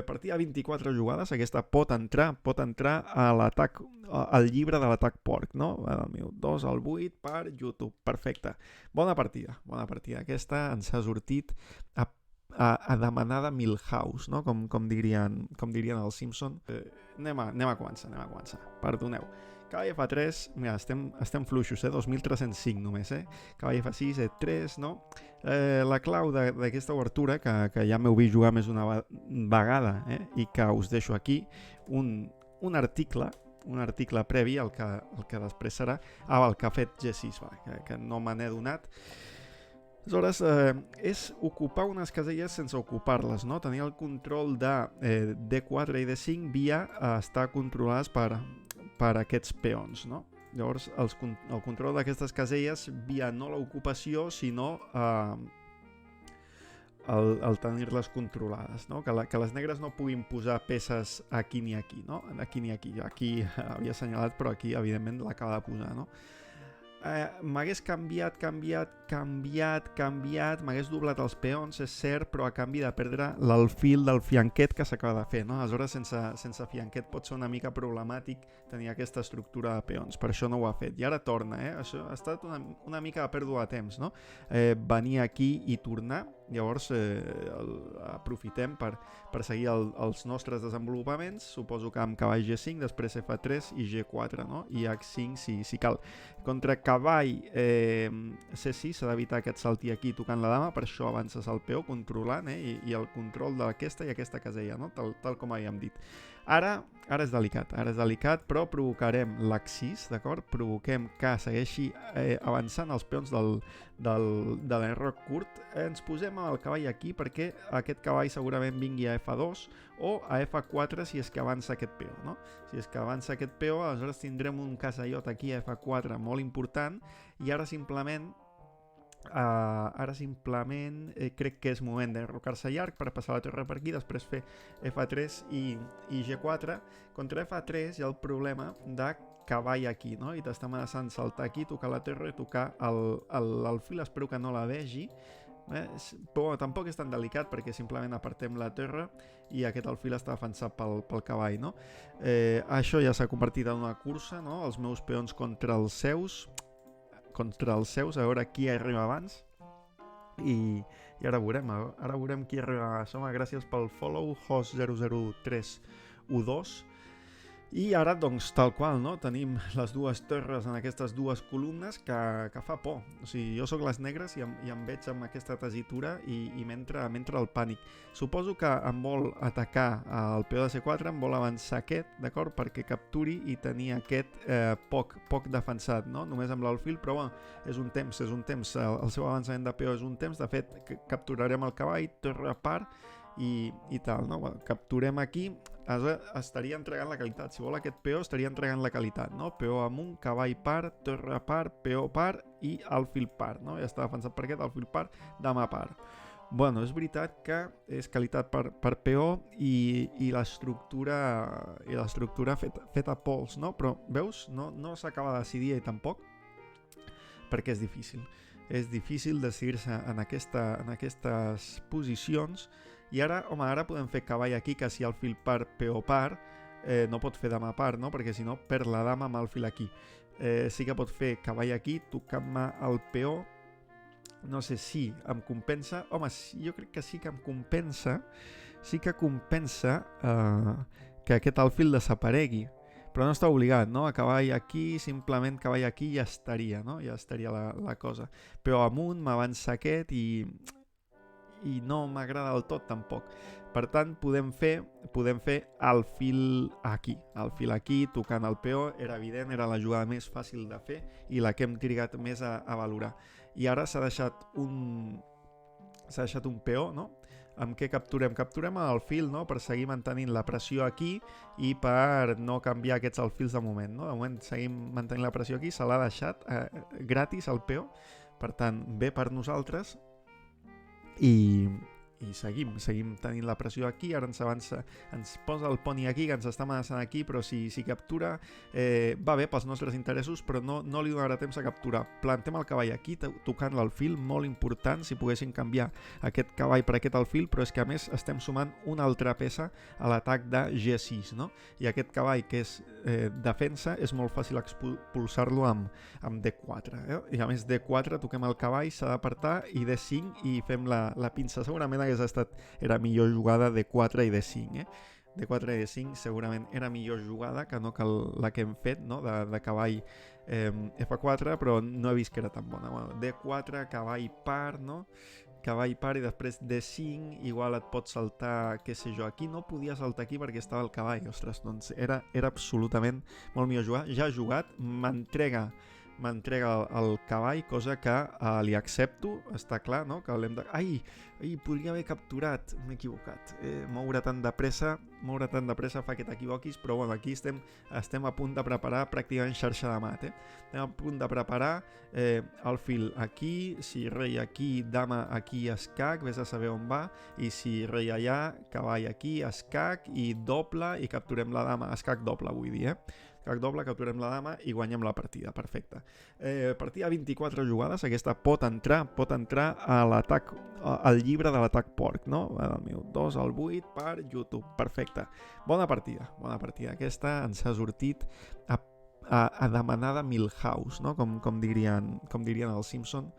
Partida 24 jugades, aquesta pot entrar a l'atac, al llibre de l'atac porc, no? Del minut 2 al 8 per YouTube. Perfecte. Bona partida, bona partida. Aquesta ens ha sortit a demanar de Milhouse, no? Com dirien els Simpson. Anem a començar. Perdoneu. Cavall F3, mira, estem fluixos, 2.305 només, Cavall F6, E3, no? La clau d'aquesta obertura, que ja m'heu vist jugar més d'una vegada, i que us deixo aquí, un article previ al que després serà, el que ha fet G6, que no me n'he donat. Aleshores, és ocupar unes caselles sense ocupar-les, no? Tenir el control de D4 i D5 via estar controlades per aquests peons, no? Llavors, el control d'aquestes caselles via no l'ocupació, sinó el tenir-les controlades, no? Que les negres no puguin posar peces aquí ni aquí, no? Aquí ni aquí. Aquí havia assenyalat, però aquí, evidentment, l'acaba de posar, no? M'hagués canviat, m'hagués doblat els peons, és cert, però a canvi de perdre l'alfil del fianquet que s'acaba de fer, no? Aleshores, sense fianquet pot ser una mica problemàtic tenir aquesta estructura de peons, per això no ho ha fet. I ara torna, Això ha estat una mica de pèrdua de temps, no? Venir aquí i tornar, llavors aprofitem per seguir els nostres desenvolupaments, suposo que amb cavall G5, després F3 i G4, no? I H5 si cal. Contra cavall C6 s'ha d'evitar aquest salti aquí tocant la dama, per això avances el peó controlant, i el control d'aquesta i aquesta casella, no? Tal com havíem dit. Ara és delicat, però provocarem l'accís, d'acord? Provoquem que segueixi avançant els peons de l'enroc curt. Ens posem el cavall aquí perquè aquest cavall segurament vingui a F2 o a F4 si és que avança aquest peó, no? Si és que avança aquest peó, aleshores tindrem un casallot aquí a F4 molt important, i ara simplement crec que és moment d'enrocar-se llarg per passar la torre per aquí, després fer F3 i G4. Contra F3 hi ha el problema de cavall aquí, no? I t'està amenaçant saltar aquí, tocar la torre i tocar l'alfil, espero que no la vegi, però tampoc és tan delicat perquè simplement apartem la torre i aquest alfil està defensat pel cavall, no? Això ja s'ha convertit en una cursa, no? Els meus peons contra els seus, a veure qui arriba abans, i ara veurem qui arriba abans. Home, gràcies pel follow, host00312. I ara, doncs, tal qual, no? Tenim les dues torres en aquestes dues columnes que fa por. O sigui, jo sóc les negres i em veig amb aquesta tessitura i m'entra el pànic. Suposo que em vol atacar el peó de C4, em vol avançar aquest, d'acord? Perquè capturi i tenir aquest poc defensat, no? Només amb l'alfil, però bueno, és un temps. El seu avançament de peó és un temps. De fet, capturarem el cavall, torre a part, i tal, no? Bueno, capturem aquí, estaria entregant la qualitat. Si vol aquest peó, estaria entregant la qualitat, no? Peó amunt, cavall par, torre par, peó par i alfil par, no? Ja està defensat per aquest, alfil par, dama par. Bueno, és veritat que és qualitat per peó i l'estructura feta a pols, no? Però, veus? No s'acaba de decidir tampoc, perquè és difícil. És difícil decidir-se en aquestes posicions. I ara podem fer cavall aquí, que si alfil par, peó par, no pot fer dama par, no? Perquè si no perd la dama amb alfil aquí. Sí que pot fer cavall aquí, tocant-me el peó. No sé si em compensa. Home, jo crec que sí que em compensa. Sí que compensa que aquest alfil desaparegui. Però no està obligat, no? A cavall aquí, simplement cavall aquí ja estaria, no? Ja estaria la cosa. Però amunt m'avança aquest i no m'agrada del tot tampoc. Per tant, podem fer alfil aquí, tocant el peó. Era evident, era la jugada més fàcil de fer i la que hem trigat més a valorar. I ara s'ha deixat un peó, no? Amb què capturem l'alfil, no? Per seguir mantenint la pressió aquí i per no canviar aquests alfils de moment, no? De moment seguim mantenint la pressió aquí, se l'ha deixat gratis el peó, per tant, bé per nosaltres. I i seguim tenint la pressió aquí, ara ens avança, ens posa el poni aquí, que ens està amenaçant aquí, però si captura va bé pels nostres interessos, però no li donarà temps a capturar. Plantem el cavall aquí, tocant l'alfil, molt important, si poguessin canviar aquest cavall per aquest alfil, però és que a més estem sumant una altra peça a l'atac de G6, no? I aquest cavall que és defensa, és molt fàcil expulsar-lo amb D4, i a més D4 toquem el cavall, s'ha d'apartar, i D5 i fem la pinça. Segurament era millor jugada D4 i D5, D4 i D5 segurament era millor jugada que no la que hem fet, no? de cavall F4, però no he vist que era tan bona. Bueno, D4, cavall par, no? Cavall par i després D5, igual et pot saltar, què sé jo, aquí no podia saltar aquí perquè estava el cavall, ostres, doncs era absolutament molt millor jugar. Ja ha jugat, m'entrega el cavall, cosa que li accepto, està clar, no? Que l'hem de... Ai, podria haver capturat, m'he equivocat. Moure tant de pressa fa que t'equivoquis, però bueno, aquí estem a punt de preparar pràcticament xarxa de mat, Estem a punt de preparar alfil aquí, si rei aquí, dama aquí, escac, vés a saber on va, i si rei allà, cavall aquí, escac, i doble, i capturem la dama, escac doble vull dir, Escac doble, capturem la dama i guanyem la partida, perfecte. Partida 24 jugades, aquesta pot entrar a l'atac, al llibre de l'atac porc, no? Del minut 2 al 8 per YouTube, perfecte. Bona partida. Aquesta ens ha sortit a demanar de Milhouse, no? Com dirien els Simpson.